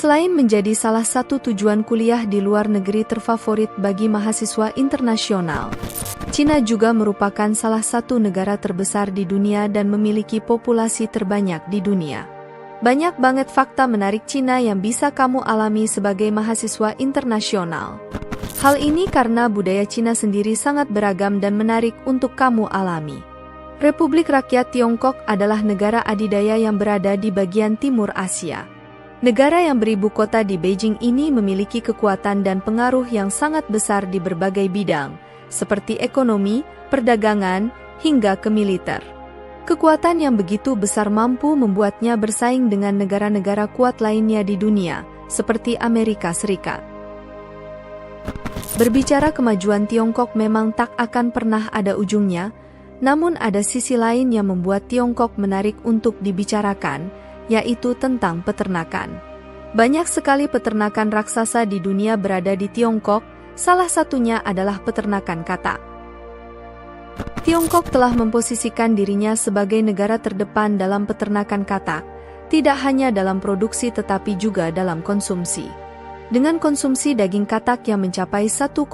Selain menjadi salah satu tujuan kuliah di luar negeri terfavorit bagi mahasiswa internasional, Cina juga merupakan salah satu negara terbesar di dunia dan memiliki populasi terbanyak di dunia. Banyak banget fakta menarik Cina yang bisa kamu alami sebagai mahasiswa internasional. Hal ini karena budaya Cina sendiri sangat beragam dan menarik untuk kamu alami. Republik Rakyat Tiongkok adalah negara adidaya yang berada di bagian timur Asia. Negara yang beribu kota di Beijing ini memiliki kekuatan dan pengaruh yang sangat besar di berbagai bidang, seperti ekonomi, perdagangan, hingga ke militer. Kekuatan yang begitu besar mampu membuatnya bersaing dengan negara-negara kuat lainnya di dunia, seperti Amerika Serikat. Berbicara kemajuan Tiongkok memang tak akan pernah ada ujungnya, namun ada sisi lain yang membuat Tiongkok menarik untuk dibicarakan, yaitu tentang peternakan. Banyak sekali peternakan raksasa di dunia berada di Tiongkok, salah satunya adalah peternakan katak. Tiongkok telah memposisikan dirinya sebagai negara terdepan dalam peternakan katak, tidak hanya dalam produksi tetapi juga dalam konsumsi. Dengan konsumsi daging katak yang mencapai 1,5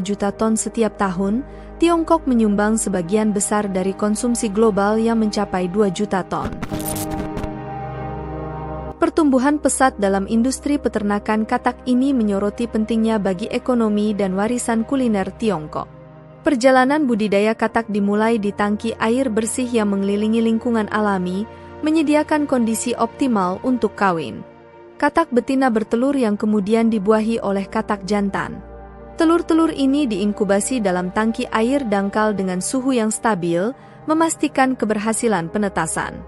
juta ton setiap tahun, Tiongkok menyumbang sebagian besar dari konsumsi global yang mencapai 2 juta ton. Pertumbuhan pesat dalam industri peternakan katak ini menyoroti pentingnya bagi ekonomi dan warisan kuliner Tiongkok. Perjalanan budidaya katak dimulai di tangki air bersih yang mengelilingi lingkungan alami, menyediakan kondisi optimal untuk kawin. Katak betina bertelur yang kemudian dibuahi oleh katak jantan. Telur-telur ini diinkubasi dalam tangki air dangkal dengan suhu yang stabil, memastikan keberhasilan penetasan.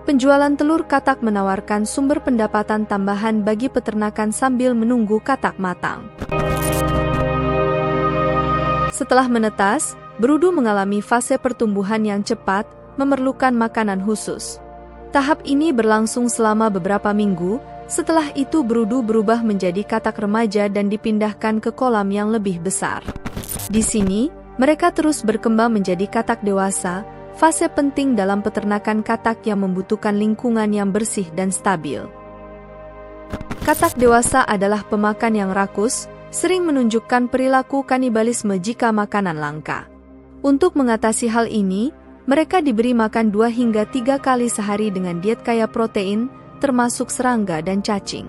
Penjualan telur katak menawarkan sumber pendapatan tambahan bagi peternakan sambil menunggu katak matang. Setelah menetas, berudu mengalami fase pertumbuhan yang cepat, memerlukan makanan khusus. Tahap ini berlangsung selama beberapa minggu, setelah itu berudu berubah menjadi katak remaja dan dipindahkan ke kolam yang lebih besar. Di sini, mereka terus berkembang menjadi katak dewasa, fase penting dalam peternakan katak yang membutuhkan lingkungan yang bersih dan stabil. Katak dewasa adalah pemakan yang rakus, sering menunjukkan perilaku kanibalisme jika makanan langka. Untuk mengatasi hal ini, mereka diberi makan 2 hingga 3 kali sehari dengan diet kaya protein, termasuk serangga dan cacing.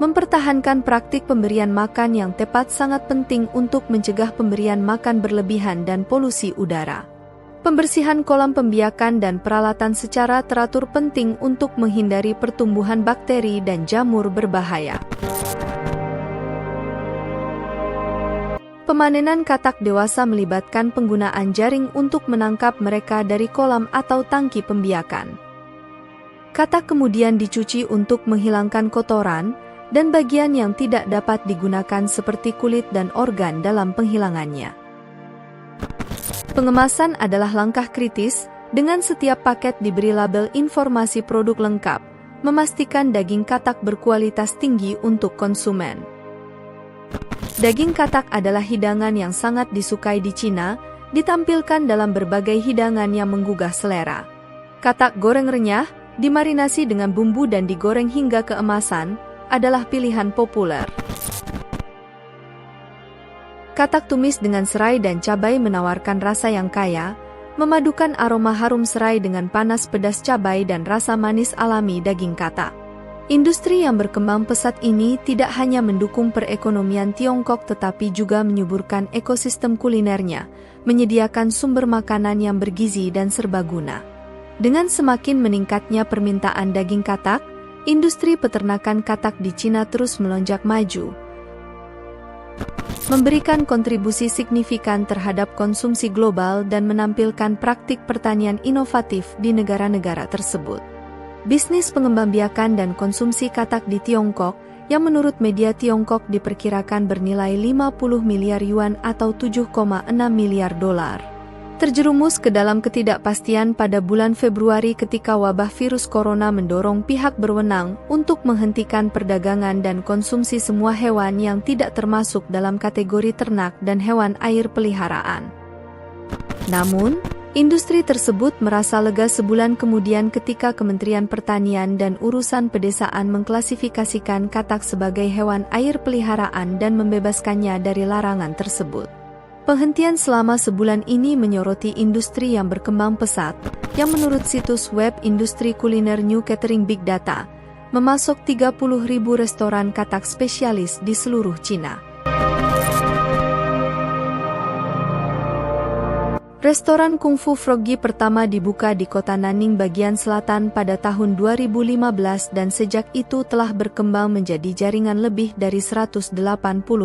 Mempertahankan praktik pemberian makan yang tepat sangat penting untuk mencegah pemberian makan berlebihan dan polusi udara. Pembersihan kolam pembiakan dan peralatan secara teratur penting untuk menghindari pertumbuhan bakteri dan jamur berbahaya. Pemanenan katak dewasa melibatkan penggunaan jaring untuk menangkap mereka dari kolam atau tangki pembiakan. Katak kemudian dicuci untuk menghilangkan kotoran dan bagian yang tidak dapat digunakan seperti kulit dan organ dalam penghilangannya. Pengemasan adalah langkah kritis, dengan setiap paket diberi label informasi produk lengkap, memastikan daging katak berkualitas tinggi untuk konsumen. Daging katak adalah hidangan yang sangat disukai di Cina, ditampilkan dalam berbagai hidangan yang menggugah selera. Katak goreng renyah, dimarinasi dengan bumbu dan digoreng hingga keemasan, adalah pilihan populer. Katak tumis dengan serai dan cabai menawarkan rasa yang kaya, memadukan aroma harum serai dengan panas pedas cabai dan rasa manis alami daging katak. Industri yang berkembang pesat ini tidak hanya mendukung perekonomian Tiongkok tetapi juga menyuburkan ekosistem kulinernya, menyediakan sumber makanan yang bergizi dan serbaguna. Dengan semakin meningkatnya permintaan daging katak, industri peternakan katak di Cina terus melonjak maju, memberikan kontribusi signifikan terhadap konsumsi global dan menampilkan praktik pertanian inovatif di negara-negara tersebut. Bisnis pengembangbiakan dan konsumsi katak di Tiongkok, yang menurut media Tiongkok diperkirakan bernilai 50 miliar yuan atau 7,6 miliar dolar, terjerumus ke dalam ketidakpastian pada bulan Februari ketika wabah virus corona mendorong pihak berwenang untuk menghentikan perdagangan dan konsumsi semua hewan yang tidak termasuk dalam kategori ternak dan hewan air peliharaan. Namun, Industri tersebut merasa lega sebulan kemudian ketika Kementerian Pertanian dan Urusan Pedesaan mengklasifikasikan katak sebagai hewan air peliharaan dan membebaskannya dari larangan tersebut. Penghentian selama sebulan ini menyoroti industri yang berkembang pesat, yang menurut situs web industri kuliner New Catering Big Data, memasok 30.000 restoran katak spesialis di seluruh Cina. Restoran Kung Fu Froggy pertama dibuka di kota Nanning bagian selatan pada tahun 2015 dan sejak itu telah berkembang menjadi jaringan lebih dari 180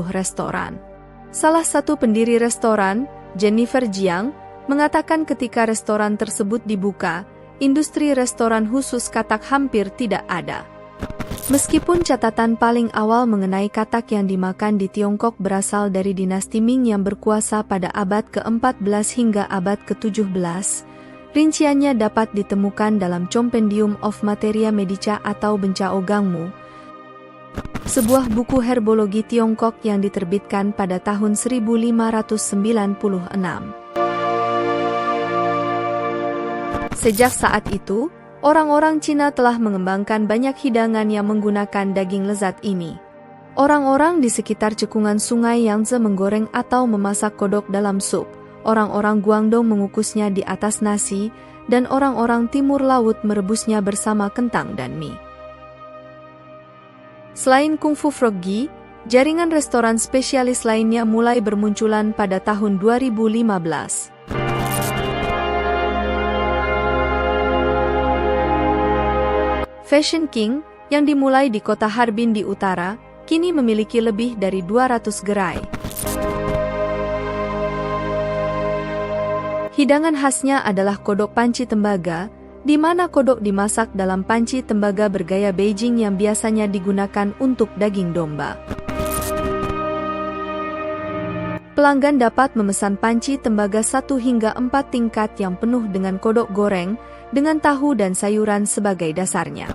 restoran. Salah satu pendiri restoran, Jennifer Jiang, mengatakan ketika restoran tersebut dibuka, industri restoran khusus katak hampir tidak ada. Meskipun catatan paling awal mengenai katak yang dimakan di Tiongkok berasal dari dinasti Ming yang berkuasa pada abad ke-14 hingga abad ke-17, rinciannya dapat ditemukan dalam Compendium of Materia Medica atau Bencao Gangmu, sebuah buku herbologi Tiongkok yang diterbitkan pada tahun 1596. Sejak saat itu, orang-orang Cina telah mengembangkan banyak hidangan yang menggunakan daging lezat ini. Orang-orang di sekitar cekungan sungai Yangtze menggoreng atau memasak kodok dalam sup, orang-orang Guangdong mengukusnya di atas nasi, dan orang-orang timur laut merebusnya bersama kentang dan mie. Selain Kung Fu Froggy, jaringan restoran spesialis lainnya mulai bermunculan pada tahun 2015. Fashion King, yang dimulai di kota Harbin di utara, kini memiliki lebih dari 200 gerai. Hidangan khasnya adalah kodok panci tembaga, di mana kodok dimasak dalam panci tembaga bergaya Beijing yang biasanya digunakan untuk daging domba. Pelanggan dapat memesan panci tembaga 1 hingga 4 tingkat yang penuh dengan kodok goreng, dengan tahu dan sayuran sebagai dasarnya.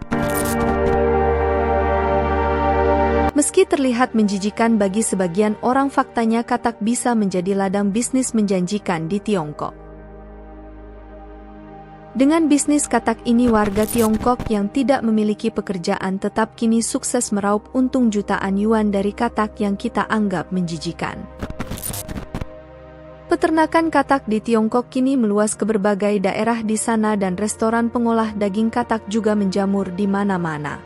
Meski terlihat menjijikan bagi sebagian orang, faktanya katak bisa menjadi ladang bisnis menjanjikan di Tiongkok. Dengan bisnis katak ini, warga Tiongkok yang tidak memiliki pekerjaan tetap kini sukses meraup untung jutaan yuan dari katak yang kita anggap menjijikan. Peternakan katak di Tiongkok kini meluas ke berbagai daerah di sana dan restoran pengolah daging katak juga menjamur di mana-mana.